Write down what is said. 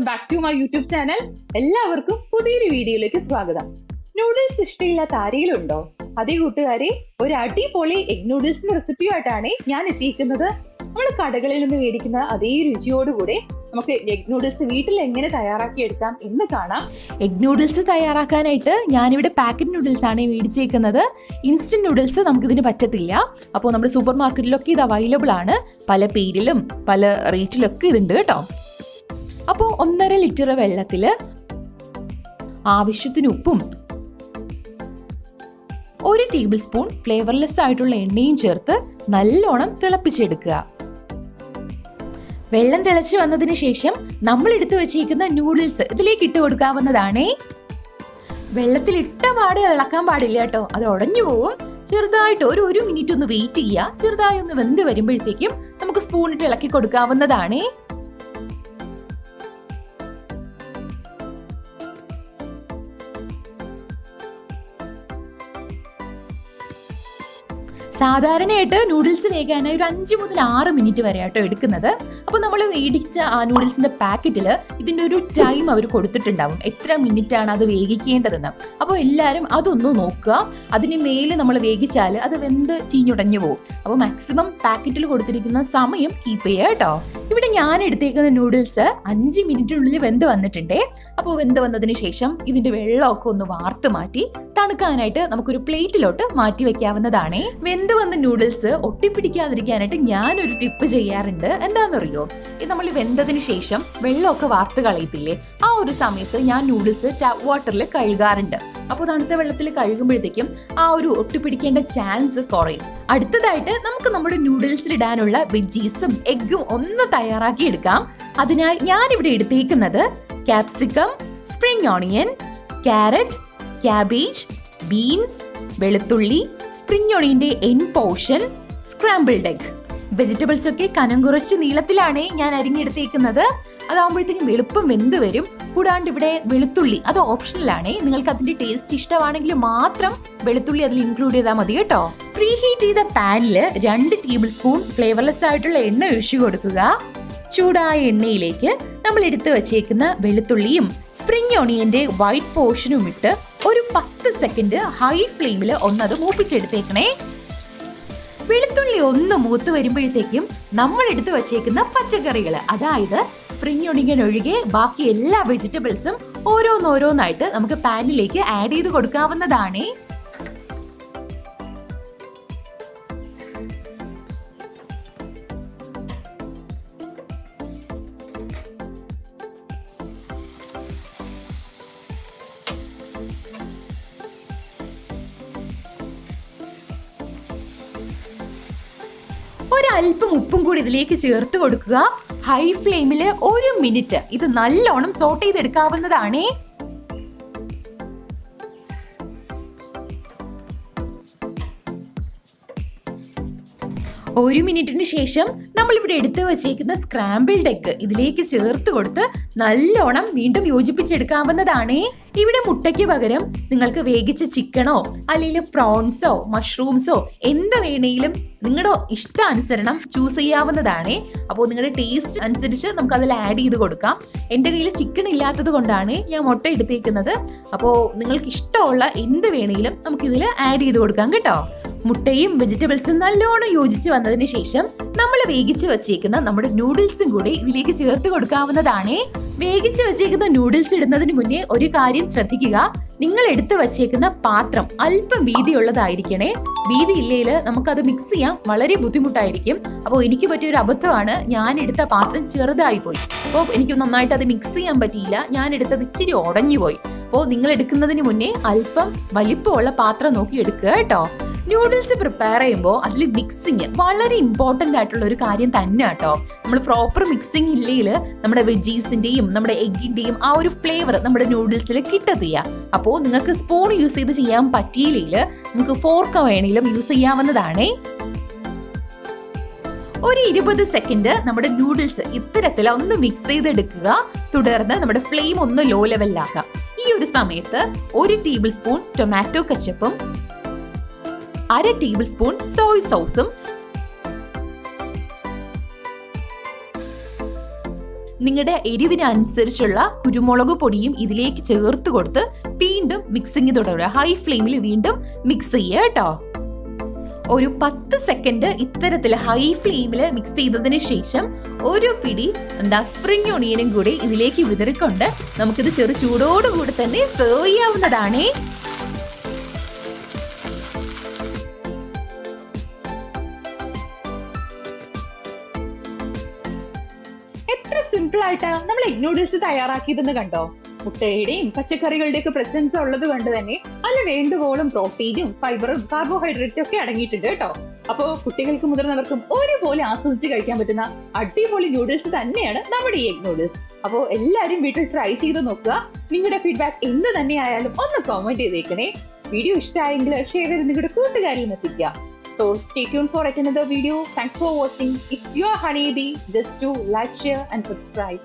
Welcome back to my YouTube channel. എല്ലാവർക്കും പുതിയൊരു വീഡിയോയിലേക്ക് സ്വാഗതം. നൂഡിൽസ് ഇഷ്ടമില്ലാത്ത ആരെങ്കിലും ഉണ്ടോ? അതേ കൂട്ടുകാരെ, ഒരു അടിപൊളി എഗ് നൂഡിൽസിന്റെ റെസിപ്പിയുമായിട്ടാണ് ഞാൻ എത്തിയിരിക്കുന്നത്. നമ്മൾ കടകളിൽ നിന്ന് മേടിക്കുന്ന അതേ രുചിയോടുകൂടെ നമുക്ക് എഗ് നൂഡിൽസ് വീട്ടിൽ എങ്ങനെ തയ്യാറാക്കിയെടുക്കാം എന്ന് കാണാം. എഗ് നൂഡിൽസ് തയ്യാറാക്കാനായിട്ട് ഞാനിവിടെ പാക്കറ്റ് നൂഡിൽസ് ആണ് മേടിച്ചേക്കുന്നത്. ഇൻസ്റ്റന്റ് നൂഡിൽസ് നമുക്കിതിന് പറ്റത്തില്ല. അപ്പോൾ നമ്മുടെ സൂപ്പർ മാർക്കറ്റിലൊക്കെ ഇത് അവൈലബിൾ ആണ്. പല പേരിലും പല റേറ്റിലൊക്കെ ഇതുണ്ട് കേട്ടോ. അപ്പോൾ 1.5 ലിറ്റർ വെള്ളത്തിൽ ആവശ്യത്തിന് ഉപ്പും 1 ടേബിൾ സ്പൂൺ ഫ്ലേവർലെസ് ആയിട്ടുള്ള എണ്ണയും ചേർത്ത് നല്ലോണം തിളപ്പിച്ചെടുക്കുക. വെള്ളം തിളച്ച് വന്നതിന് ശേഷം നമ്മൾ എടുത്തു വെച്ചിരിക്കുന്ന നൂഡിൽസ് ഇതിലേക്ക് ഇട്ട് കൊടുക്കാവുന്നതാണേ. വെള്ളത്തിൽ ഇട്ട പാടെ ഇളക്കാൻ പാടില്ല കേട്ടോ, അത് ഉടഞ്ഞു പോവും. ചെറുതായിട്ട് ഒരു മിനിറ്റ് ഒന്ന് വെയിറ്റ് ചെയ്യുക. ചെറുതായി ഒന്ന് വെന്ത് വരുമ്പോഴത്തേക്കും നമുക്ക് സ്പൂണിട്ട് ഇളക്കി കൊടുക്കാവുന്നതാണേ. സാധാരണയായിട്ട് നൂഡിൽസ് വേകാനായി ഒരു 5 മുതൽ 6 മിനിറ്റ് വരെ ആട്ടോ എടുക്കുന്നത്. അപ്പോൾ നമ്മൾ മേടിച്ച ആ നൂഡിൽസിന്റെ പാക്കറ്റിൽ ഇതിൻ്റെ ഒരു ടൈം അവർ കൊടുത്തിട്ടുണ്ടാവും, എത്ര മിനിറ്റ് ആണ് അത് വേവിക്കേണ്ടതെന്ന്. അപ്പോൾ എല്ലാവരും അതൊന്ന് നോക്കുക. അതിന് മേലെ നമ്മൾ വേവിച്ചാൽ അത് വെന്ത് ചീഞ്ഞുടഞ്ഞു പോകും. അപ്പോൾ മാക്സിമം പാക്കറ്റിൽ കൊടുത്തിരിക്കുന്ന സമയം കീപ്പ് ചെയ്യുക കേട്ടോ. ഇവിടെ ഞാൻ എടുത്തേക്കുന്ന നൂഡിൽസ് 5 മിനിറ്റിനുള്ളിൽ വെന്ത് വന്നിട്ടുണ്ടേ. അപ്പോൾ വെന്ത് വന്നതിന് ശേഷം ഇതിന്റെ വെള്ളമൊക്കെ ഒന്ന് വാർത്ത് മാറ്റി തണുക്കാനായിട്ട് നമുക്കൊരു പ്ലേറ്റിലോട്ട് മാറ്റി വെക്കാവുന്നതാണേ. വെന്ത് വന്ന നൂഡിൽസ് ഒട്ടിപ്പിടിക്കാതിരിക്കാനായിട്ട് ഞാനൊരു ടിപ്പ് ചെയ്യാറുണ്ട്. എന്താണെന്നറിയോ, ഇത് നമ്മൾ വെന്തതിന് ശേഷം വെള്ളമൊക്കെ വാർത്ത് കളയത്തില്ലേ, ആ ഒരു സമയത്ത് ഞാൻ നൂഡിൽസ് ടാപ്പ് വാട്ടറിൽ കഴുകാറുണ്ട്. അപ്പോൾ തണുത്ത വെള്ളത്തിൽ കഴുകുമ്പോഴത്തേക്കും ആ ഒരു ഒട്ടിപ്പിടിക്കേണ്ട ചാൻസ് കുറയും. അടുത്തതായിട്ട് നമുക്ക് നമ്മുടെ നൂഡിൽസിൽ ഇടാനുള്ള വെജീസും എഗ്ഗും ഒന്ന് തയ്യാറാക്കി എടുക്കാം. അതിനായി ഞാനിവിടെ എടുത്തേക്കുന്നത് capsicum, spring onion, carrot, cabbage, beans, വെളുത്തുള്ളി, സ്പ്രിംഗ് ഓണിയന്റെ end portion, scrambled egg. Vegetables ഒക്കെ കനം കുറച്ച് നീളത്തിലാണ് ഞാൻ അരിഞ്ഞെടുത്തേക്കുന്നത്. അതാവുമ്പോഴത്തേക്കും എളുപ്പം വെന്ത് വരും. കൂടാണ്ട് ഇവിടെ വെളുത്തുള്ളി അത് ഓപ്ഷണലാണ്. നിങ്ങൾക്ക് അതിന്റെ ടേസ്റ്റ് ഇഷ്ടമാണെങ്കിൽ മാത്രം വെളുത്തുള്ളി അതിൽ ഇൻക്ലൂഡ് ചെയ്താൽ മതി കേട്ടോ. പ്രീ ഹീറ്റ് ചെയ്ത പാനിൽ 2 ടേബിൾ സ്പൂൺ ഫ്ലേവർലെസ് ആയിട്ടുള്ള എണ്ണ ഒഴിച്ചു കൊടുക്കുക. ചൂടായ എണ്ണയിലേക്ക് നമ്മൾ എടുത്തു വച്ചേക്കുന്ന വെളുത്തുള്ളിയും സ്പ്രിംഗ് ഓണിയന്റെ വൈറ്റ് പോർഷനും ഇട്ട് ഒരു 10 സെക്കൻഡ് ഹൈ ഫ്ലെയിമിൽ ഒന്നത് മൂപ്പിച്ചെടുത്തേക്കണേ. വെളുത്തുള്ളി ഒന്ന് മൂത്ത് വരുമ്പോഴത്തേക്കും നമ്മൾ എടുത്തു വച്ചേക്കുന്ന പച്ചക്കറികൾ, അതായത് സ്പ്രിംഗ് ഓണിയൻ ഒഴികെ ബാക്കി എല്ലാ വെജിറ്റബിൾസും ഓരോന്നോരോന്നായിട്ട് നമുക്ക് പാനിലേക്ക് ആഡ് ചെയ്ത് കൊടുക്കാവുന്നതാണ്. ഒരല്പം ഉപ്പും കൂടി ഇതിലേക്ക് ചേർത്ത് കൊടുക്കുക. ഹൈ ഫ്ലെയിമിൽ 1 മിനിറ്റ് ഇത് നല്ലോണം സോട്ട് ചെയ്തെടുക്കാവുന്നതാണേ. 1 മിനിറ്റിന് ശേഷം നമ്മളിവിടെ എടുത്തു വച്ചേക്കുന്ന സ്ക്രാമ്പിൾഡ് എഗ് ഇതിലേക്ക് ചേർത്ത് കൊടുത്ത് നല്ലോണം വീണ്ടും യോജിപ്പിച്ചെടുക്കാവുന്നതാണ്. ഇവിടെ മുട്ടയ്ക്ക് പകരം നിങ്ങൾക്ക് വേവിച്ച ചിക്കനോ അല്ലെങ്കിൽ പ്രോൺസോ മഷ്റൂംസോ എന്ത് വേണേലും നിങ്ങളുടെ ഇഷ്ടാനുസരണം ചൂസ് ചെയ്യാവുന്നതാണ്. അപ്പോൾ നിങ്ങളുടെ ടേസ്റ്റ് അനുസരിച്ച് നമുക്ക് അതിൽ ആഡ് ചെയ്ത് കൊടുക്കാം. എൻ്റെ കയ്യിൽ ചിക്കൻ ഇല്ലാത്തത് കൊണ്ടാണ് ഞാൻ മുട്ട എടുത്തേക്കുന്നത്. അപ്പോൾ നിങ്ങൾക്ക് ഇഷ്ടമുള്ള എന്ത് വേണേലും നമുക്കിതിൽ ആഡ് ചെയ്ത് കൊടുക്കാം കേട്ടോ. മുട്ടയും വെജിറ്റബിൾസും നല്ലോണം യോജിച്ച് വന്നതിന് ശേഷം നമ്മൾ വേവിച്ച് വെച്ചേക്കുന്ന നമ്മുടെ നൂഡിൽസും കൂടി ഇതിലേക്ക് ചേർത്ത് കൊടുക്കാവുന്നതാണ്. വേവിച്ച് വെച്ചേക്കുന്ന നൂഡിൽസ് ഇടുന്നതിന് മുന്നേ ഒരു കാര്യം ശ്രദ്ധിക്കുക, നിങ്ങൾ എടുത്തു വച്ചേക്കുന്ന പാത്രം അല്പം വീതിയുള്ളതായിരിക്കണേ. വീതി ഇല്ലെങ്കിൽ നമുക്കത് മിക്സ് ചെയ്യാൻ വളരെ ബുദ്ധിമുട്ടായിരിക്കും. അപ്പോൾ എനിക്ക് പറ്റിയൊരു അബദ്ധമാണ്, ഞാൻ എടുത്ത പാത്രം ചെറുതായി പോയി. അപ്പോൾ എനിക്ക് നന്നായിട്ട് അത് മിക്സ് ചെയ്യാൻ പറ്റിയില്ല. ഞാൻ എടുത്തത് ഇച്ചിരി ഉടഞ്ഞു പോയി. അപ്പോൾ നിങ്ങൾ എടുക്കുന്നതിന് മുന്നേ അല്പം വലിപ്പമുള്ള പാത്രം നോക്കി എടുക്കുക കേട്ടോ. നൂഡിൽസ് പ്രിപ്പയർ ചെയ്യുമ്പോൾ അതിൽ മിക്സിങ് വളരെ ഇമ്പോർട്ടൻ്റ് ആയിട്ടുള്ള ഒരു കാര്യം തന്നെ കേട്ടോ. നമ്മൾ പ്രോപ്പർ മിക്സിങ് ഇല്ലെങ്കിൽ നമ്മുടെ വെജീസിൻ്റെയും നമ്മുടെ എഗ്ഗിൻ്റെയും ആ ഒരു ഫ്ലേവർ നമ്മുടെ നൂഡിൽസിൽ കിട്ടത്തില്ല. അപ്പോൾ നിങ്ങൾക്ക് സ്പൂൺ യൂസ് ചെയ്ത് ചെയ്യാൻ പറ്റിയില്ലെങ്കിൽ നമുക്ക് ഫോർക്ക് വേണമെങ്കിലും യൂസ് ചെയ്യാവുന്നതാണ്. ഒരു 20 സെക്കൻഡ് നമ്മുടെ നൂഡിൽസ് ഇത്തരത്തിൽ ഒന്ന് മിക്സ് ചെയ്തെടുക്കുക. തുടർന്ന് നമ്മുടെ ഫ്ലെയിം ഒന്ന് ലോ ലെവലിലാക്കാം. ഈ ഒരു സമയത്ത് 1 ടേബിൾ സ്പൂൺ ടൊമാറ്റോ കെച്ചപ്പും 1/2 ടേബിൾ സ്പൂൺ സോയ് സോസും നിങ്ങളുടെ എരിവിനനുസരിച്ചുള്ള കുരുമുളക് പൊടിയും ഇതിലേക്ക് ചേർത്ത് കൊടുത്ത് വീണ്ടും മിക്സിങ് തുടരുക. ഹൈ ഫ്ലെയിമിൽ വീണ്ടും മിക്സ് ചെയ്യുക കേട്ടോ. ഒരു 10 സെക്കൻഡ് ഇത്തരത്തിൽ ഹൈ ഫ്ലെയിമിൽ മിക്സ് ചെയ്തതിന് ശേഷം ഒരു പിടി സ്പ്രിംഗ് ഒണിയനും കൂടി ഇതിലേക്ക് വിതറിക്കൊണ്ട് നമുക്കിത് ചെറു ചൂടോടുകൂടി തന്നെ സെർവ് ചെയ്യാവുന്നതാണേ. എത്ര സിമ്പിൾ ആയിട്ടാ നമ്മൾ എഗ് നൂഡിൽസ് തയ്യാറാക്കിയതെന്ന് കണ്ടോ. മുട്ടയുടെയും പച്ചക്കറികളുടെയും ഒക്കെ പ്രസൻസ് ഉള്ളത് കൊണ്ട് തന്നെ അതിൽ വേണ്ടുവോളം പ്രോട്ടീനും ഫൈബറും കാർബോഹൈഡ്രേറ്റും ഒക്കെ അടങ്ങിയിട്ടുണ്ട് കേട്ടോ. അപ്പോ കുട്ടികൾക്കും മുതിർന്നവർക്കും ഒരുപോലെ ആസ്വദിച്ച് കഴിക്കാൻ പറ്റുന്ന അടിപൊളി നൂഡിൽസ് തന്നെയാണ് നമ്മുടെ ഈ എഗ് നൂഡിൽസ്. അപ്പോൾ എല്ലാവരും വീട്ടിൽ ട്രൈ ചെയ്ത് നോക്കുക. നിങ്ങളുടെ ഫീഡ്ബാക്ക് എന്ത് തന്നെയായാലും ഒന്ന് കമന്റ് ചെയ്തേക്കണേ. വീഡിയോ ഇഷ്ടമായെങ്കിൽ ഷെയർ ചെയ്ത് നിങ്ങളുടെ കൂട്ടുകാരിലും എത്തിക്കുക. So stay tuned for another video. Thanks for watching. If you are Honeybee, just do like, share and subscribe.